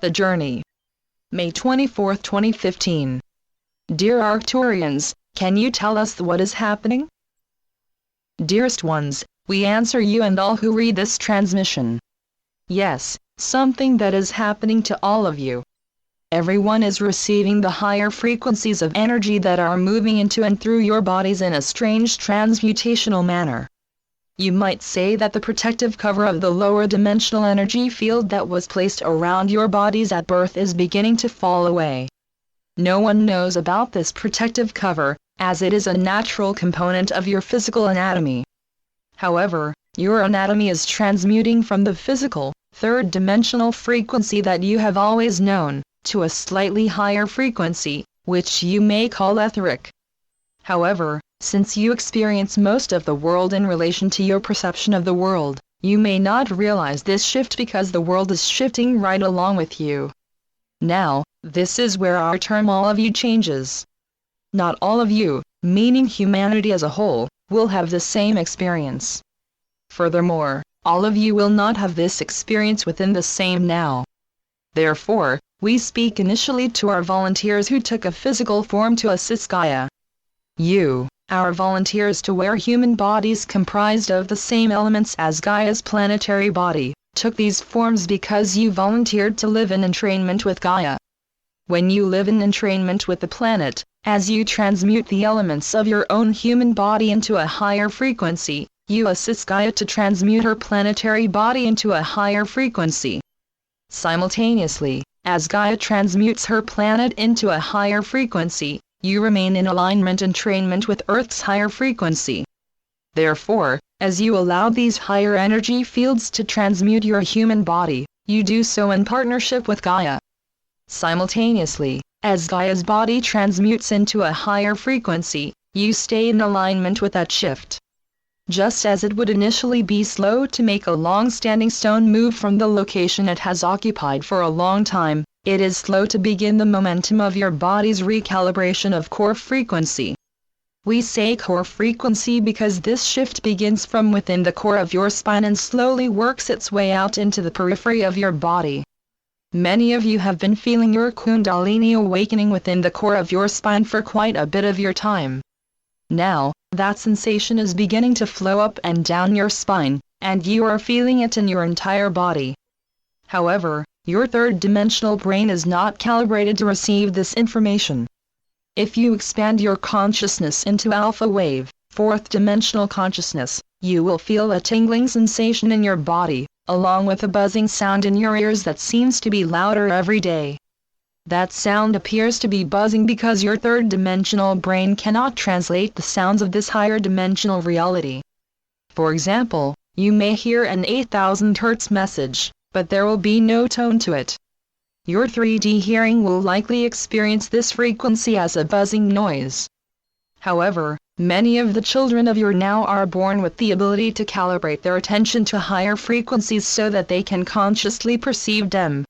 The Journey. May 24, 2015. Dear Arcturians, can you tell us what is happening? Dearest ones, we answer you and all who read this transmission. Yes, something that is happening to all of you. Everyone is receiving the higher frequencies of energy that are moving into and through your bodies in a strange transmutational manner. You might say that the protective cover of the lower dimensional energy field that was placed around your bodies at birth is beginning to fall away. No one knows about this protective cover, as it is a natural component of your physical anatomy. However, your anatomy is transmuting from the physical, third-dimensional frequency that you have always known, to a slightly higher frequency, which you may call etheric. However, since you experience most of the world in relation to your perception of the world, you may not realize this shift because the world is shifting right along with you. Now, this is where our term all of you changes. Not all of you, meaning humanity as a whole, will have the same experience. Furthermore, all of you will not have this experience within the same now. Therefore, we speak initially to our volunteers who took a physical form to assist Gaia. You, our volunteers to wear human bodies comprised of the same elements as Gaia's planetary body, took these forms because you volunteered to live in entrainment with Gaia. When you live in entrainment with the planet, as you transmute the elements of your own human body into a higher frequency, you assist Gaia to transmute her planetary body into a higher frequency. Simultaneously, as Gaia transmutes her planet into a higher frequency, you remain in alignment and entrainment with Earth's higher frequency. Therefore, as you allow these higher energy fields to transmute your human body, you do so in partnership with Gaia. Simultaneously, as Gaia's body transmutes into a higher frequency, you stay in alignment with that shift. Just as it would initially be slow to make a long-standing stone move from the location it has occupied for a long time, it is slow to begin the momentum of your body's recalibration of core frequency. We say core frequency because this shift begins from within the core of your spine and slowly works its way out into the periphery of your body. Many of you have been feeling your Kundalini awakening within the core of your spine for quite a bit of your time. Now, that sensation is beginning to flow up and down your spine, and you are feeling it in your entire body. However, your third-dimensional brain is not calibrated to receive this information. If you expand your consciousness into alpha wave, fourth-dimensional consciousness, you will feel a tingling sensation in your body, along with a buzzing sound in your ears that seems to be louder every day. That sound appears to be buzzing because your third-dimensional brain cannot translate the sounds of this higher-dimensional reality. For example, you may hear an 8,000 Hz message, but there will be no tone to it. Your 3D hearing will likely experience this frequency as a buzzing noise. However, many of the children of your now are born with the ability to calibrate their attention to higher frequencies so that they can consciously perceive them.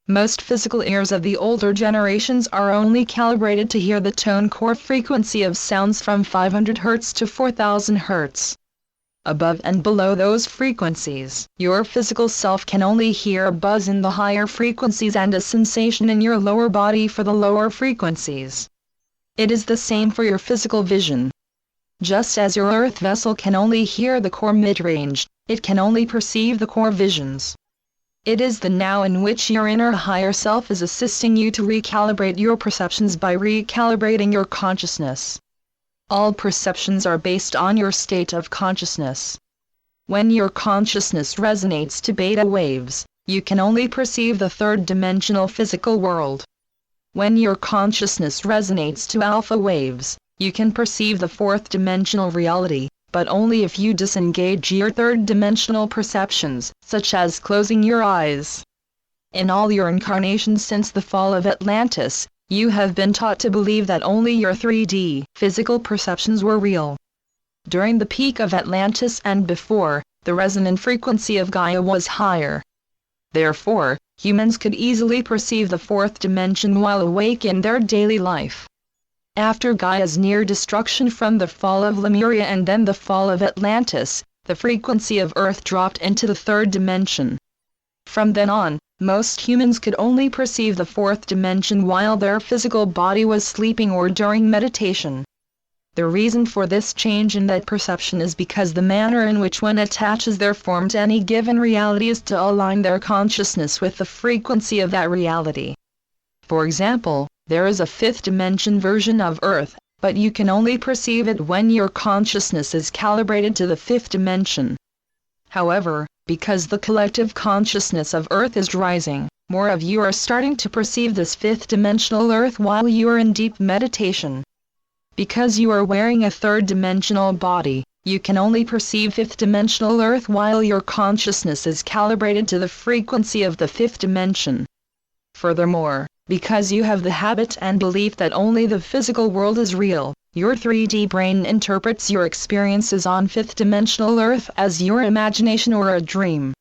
Most physical ears of the older generations are only calibrated to hear the tone core frequency of sounds from 500 Hz to 4000 Hz. Above and below those frequencies, your physical self can only hear a buzz in the higher frequencies and a sensation in your lower body for the lower frequencies. It is the same for your physical vision. Just as your earth vessel can only hear the core mid-range, it can only perceive the core visions. It is the now in which your inner higher self is assisting you to recalibrate your perceptions by recalibrating your consciousness. All perceptions are based on your state of consciousness. When your consciousness resonates to beta waves, you can only perceive the third-dimensional physical world. When your consciousness resonates to alpha waves, you can perceive the fourth-dimensional reality, but only if you disengage your third-dimensional perceptions, such as closing your eyes. In all your incarnations since the fall of Atlantis, you have been taught to believe that only your 3D, physical perceptions were real. During the peak of Atlantis and before, the resonant frequency of Gaia was higher. Therefore, humans could easily perceive the fourth dimension while awake in their daily life. After Gaia's near destruction from the fall of Lemuria and then the fall of Atlantis, the frequency of Earth dropped into the third dimension. From then on, most humans could only perceive the fourth dimension while their physical body was sleeping or during meditation. The reason for this change in that perception is because the manner in which one attaches their form to any given reality is to align their consciousness with the frequency of that reality. For example, there is a fifth dimension version of Earth, but you can only perceive it when your consciousness is calibrated to the fifth dimension. However, because the collective consciousness of Earth is rising, more of you are starting to perceive this fifth dimensional Earth while you are in deep meditation. Because you are wearing a third-dimensional body, you can only perceive fifth-dimensional Earth while your consciousness is calibrated to the frequency of the fifth dimension. Furthermore, because you have the habit and belief that only the physical world is real, your 3D brain interprets your experiences on fifth-dimensional Earth as your imagination or a dream.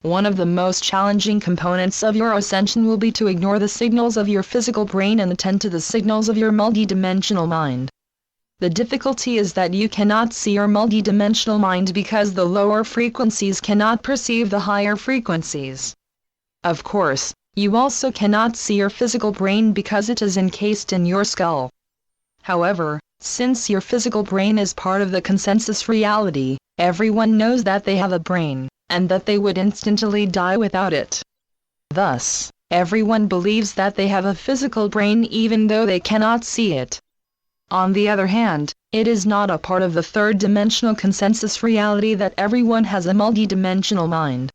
One of the most challenging components of your ascension will be to ignore the signals of your physical brain and attend to the signals of your multidimensional mind. The difficulty is that you cannot see your multidimensional mind because the lower frequencies cannot perceive the higher frequencies. Of course, you also cannot see your physical brain because it is encased in your skull. However, since your physical brain is part of the consensus reality, everyone knows that they have a brain, and that they would instantly die without it. Thus, everyone believes that they have a physical brain even though they cannot see it. On the other hand, it is not a part of the third-dimensional consensus reality that everyone has a multidimensional mind.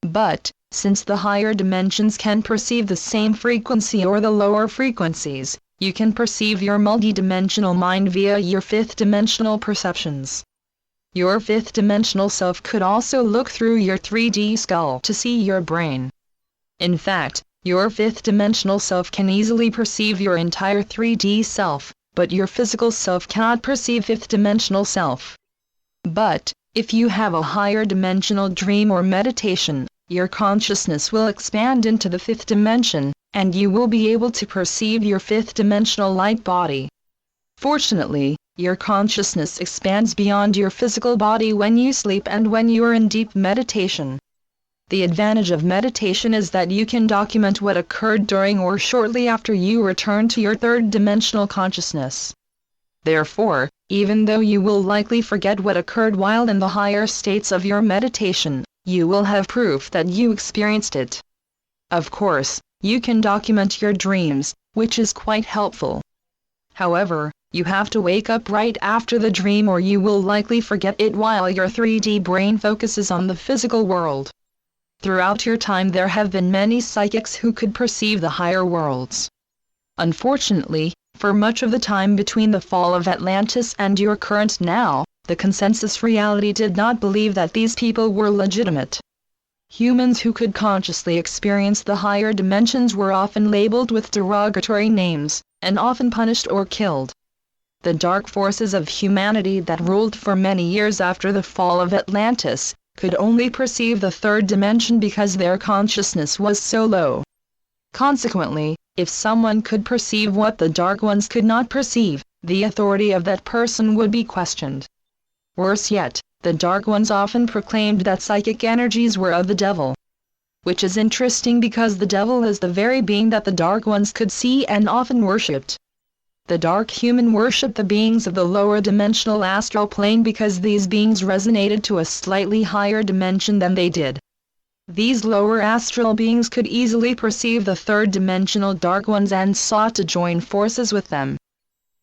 But, since the higher dimensions can perceive the same frequency or the lower frequencies, you can perceive your multidimensional mind via your fifth-dimensional perceptions. Your fifth-dimensional self could also look through your 3D skull to see your brain. In fact, your fifth-dimensional self can easily perceive your entire 3D self, but your physical self cannot perceive fifth-dimensional self. But, if you have a higher dimensional dream or meditation, your consciousness will expand into the fifth dimension, and you will be able to perceive your fifth-dimensional light body. Fortunately, your consciousness expands beyond your physical body when you sleep and when you are in deep meditation. The advantage of meditation is that you can document what occurred during or shortly after you return to your third-dimensional consciousness. Therefore, even though you will likely forget what occurred while in the higher states of your meditation, you will have proof that you experienced it. Of course, you can document your dreams, which is quite helpful. However, you have to wake up right after the dream or you will likely forget it while your 3D brain focuses on the physical world. Throughout your time there have been many psychics who could perceive the higher worlds. Unfortunately, for much of the time between the fall of Atlantis and your current now, the consensus reality did not believe that these people were legitimate. Humans who could consciously experience the higher dimensions were often labeled with derogatory names, and often punished or killed. The dark forces of humanity that ruled for many years after the fall of Atlantis could only perceive the third dimension because their consciousness was so low. Consequently, if someone could perceive what the Dark Ones could not perceive, the authority of that person would be questioned. Worse yet, the Dark Ones often proclaimed that psychic energies were of the devil. Which is interesting because the devil is the very being that the Dark Ones could see and often worshipped. The dark human worshipped the beings of the lower dimensional astral plane because these beings resonated to a slightly higher dimension than they did. These lower astral beings could easily perceive the third-dimensional Dark Ones and sought to join forces with them.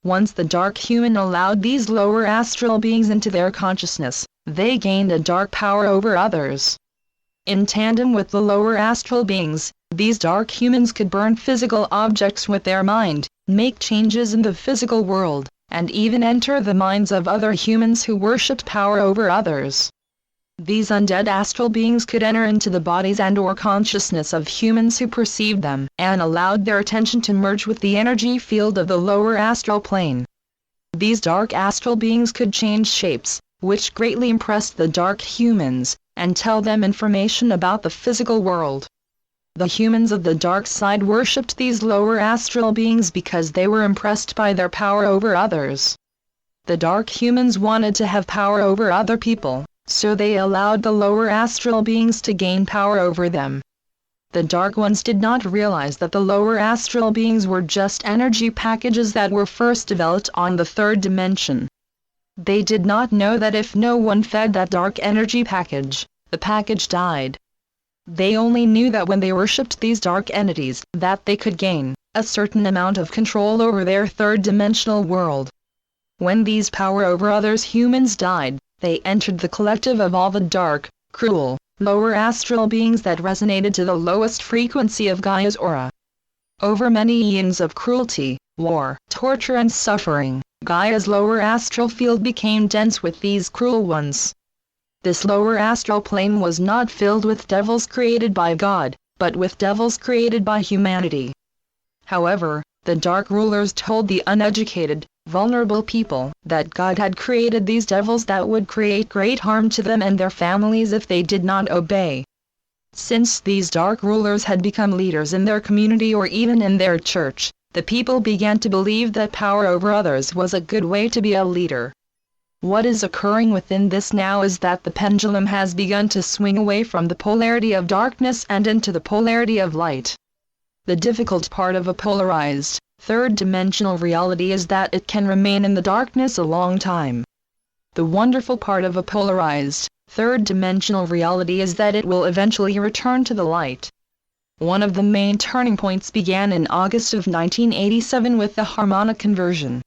Once the dark human allowed these lower astral beings into their consciousness, they gained a dark power over others. In tandem with the lower astral beings, these dark humans could burn physical objects with their mind, make changes in the physical world, and even enter the minds of other humans who worshipped power over others. These undead astral beings could enter into the bodies and/or consciousness of humans who perceived them, and allowed their attention to merge with the energy field of the lower astral plane. These dark astral beings could change shapes, which greatly impressed the dark humans, and tell them information about the physical world. The humans of the dark side worshipped these lower astral beings because they were impressed by their power over others. The dark humans wanted to have power over other people, so they allowed the lower astral beings to gain power over them. The Dark Ones did not realize that the lower astral beings were just energy packages that were first developed on the third dimension. They did not know that if no one fed that dark energy package, the package died. They only knew that when they worshipped these dark entities, that they could gain a certain amount of control over their third-dimensional world. When these power over others humans died, they entered the collective of all the dark, cruel, lower astral beings that resonated to the lowest frequency of Gaia's aura. Over many eons of cruelty, war, torture and suffering, Gaia's lower astral field became dense with these cruel ones. This lower astral plane was not filled with devils created by God, but with devils created by humanity. However, the dark rulers told the uneducated, vulnerable people that God had created these devils that would create great harm to them and their families if they did not obey. Since these dark rulers had become leaders in their community or even in their church, the people began to believe that power over others was a good way to be a leader. What is occurring within this now is that the pendulum has begun to swing away from the polarity of darkness and into the polarity of light. The difficult part of a polarized, third-dimensional reality is that it can remain in the darkness a long time. The wonderful part of a polarized, third-dimensional reality is that it will eventually return to the light. One of the main turning points began in August of 1987 with the harmonic conversion.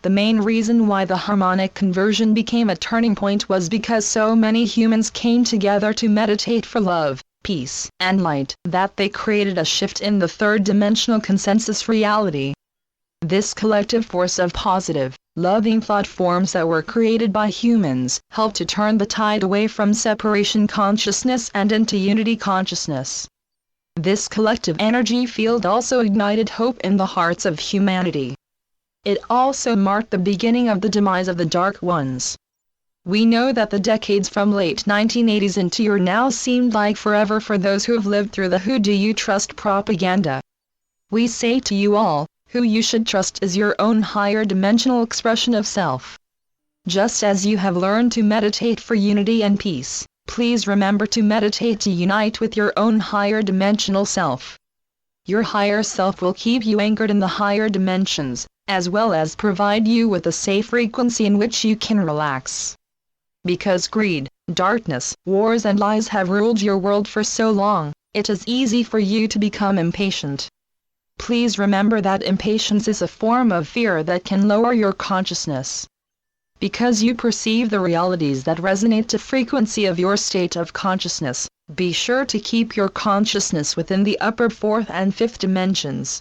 The main reason why the harmonic conversion became a turning point was because so many humans came together to meditate for love, peace, and light, that they created a shift in the third-dimensional consensus reality. This collective force of positive, loving thought forms that were created by humans helped to turn the tide away from separation consciousness and into unity consciousness. This collective energy field also ignited hope in the hearts of humanity. It also marked the beginning of the demise of the Dark Ones. We know that the decades from late 1980s into your now seemed like forever for those who have lived through the "Who Do You Trust" propaganda. We say to you all, who you should trust is your own higher dimensional expression of self. Just as you have learned to meditate for unity and peace, please remember to meditate to unite with your own higher dimensional self. Your higher self will keep you anchored in the higher dimensions, as well as provide you with a safe frequency in which you can relax. Because greed, darkness, wars and lies have ruled your world for so long, it is easy for you to become impatient. Please remember that impatience is a form of fear that can lower your consciousness. Because you perceive the realities that resonate to frequency of your state of consciousness, be sure to keep your consciousness within the upper fourth and fifth dimensions.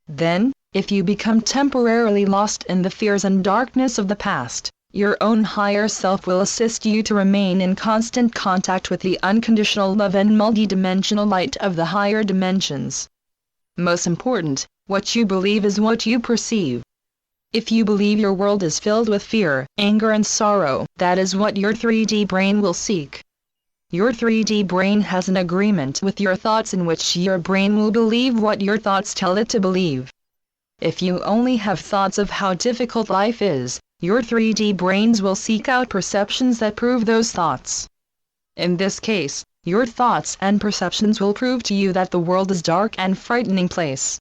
Then, if you become temporarily lost in the fears and darkness of the past, your own higher self will assist you to remain in constant contact with the unconditional love and multidimensional light of the higher dimensions. Most important, what you believe is what you perceive. If you believe your world is filled with fear, anger and sorrow, that is what your 3D brain will seek. Your 3D brain has an agreement with your thoughts in which your brain will believe what your thoughts tell it to believe. If you only have thoughts of how difficult life is, your 3D brains will seek out perceptions that prove those thoughts. In this case, your thoughts and perceptions will prove to you that the world is a dark and frightening place.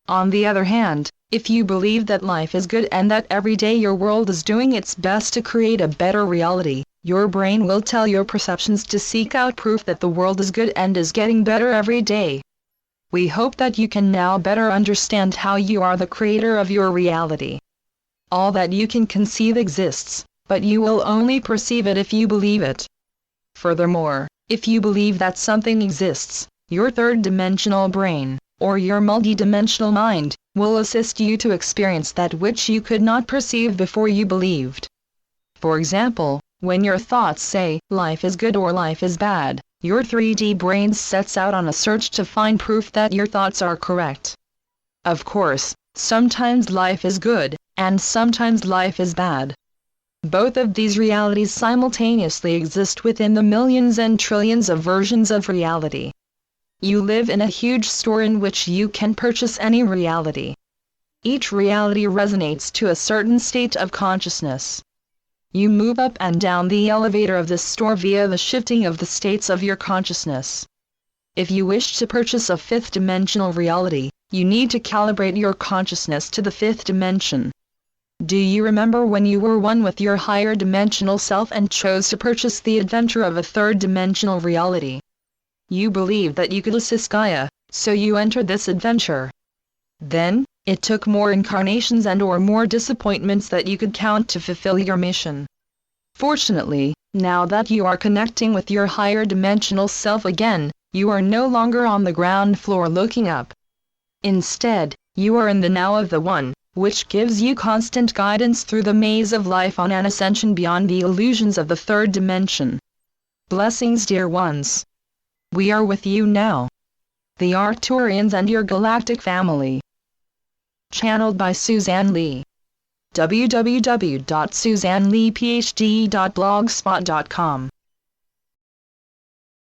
On the other hand, if you believe that life is good and that every day your world is doing its best to create a better reality, your brain will tell your perceptions to seek out proof that the world is good and is getting better every day. We hope that you can now better understand how you are the creator of your reality. All that you can conceive exists, but you will only perceive it if you believe it. Furthermore, if you believe that something exists, your third-dimensional brain, or your multidimensional mind, will assist you to experience that which you could not perceive before you believed. For example, when your thoughts say, life is good or life is bad, your 3D brain sets out on a search to find proof that your thoughts are correct. Of course, sometimes life is good, and sometimes life is bad. Both of these realities simultaneously exist within the millions and trillions of versions of reality. You live in a huge store in which you can purchase any reality. Each reality resonates to a certain state of consciousness. You move up and down the elevator of this store via the shifting of the states of your consciousness. If you wish to purchase a fifth-dimensional reality, you need to calibrate your consciousness to the fifth dimension. Do you remember when you were one with your higher dimensional self and chose to purchase the adventure of a third-dimensional reality? You believed that you could assist Gaia, so you entered this adventure. Then, it took more incarnations and/or more disappointments that you could count to fulfill your mission. Fortunately, now that you are connecting with your higher dimensional self again, you are no longer on the ground floor looking up. Instead, you are in the now of the One, which gives you constant guidance through the maze of life on an ascension beyond the illusions of the third dimension. Blessings, dear ones. We are with you now. The Arcturians and your galactic family. Channeled by Suzanne Lee. www.suzanneleephd.blogspot.com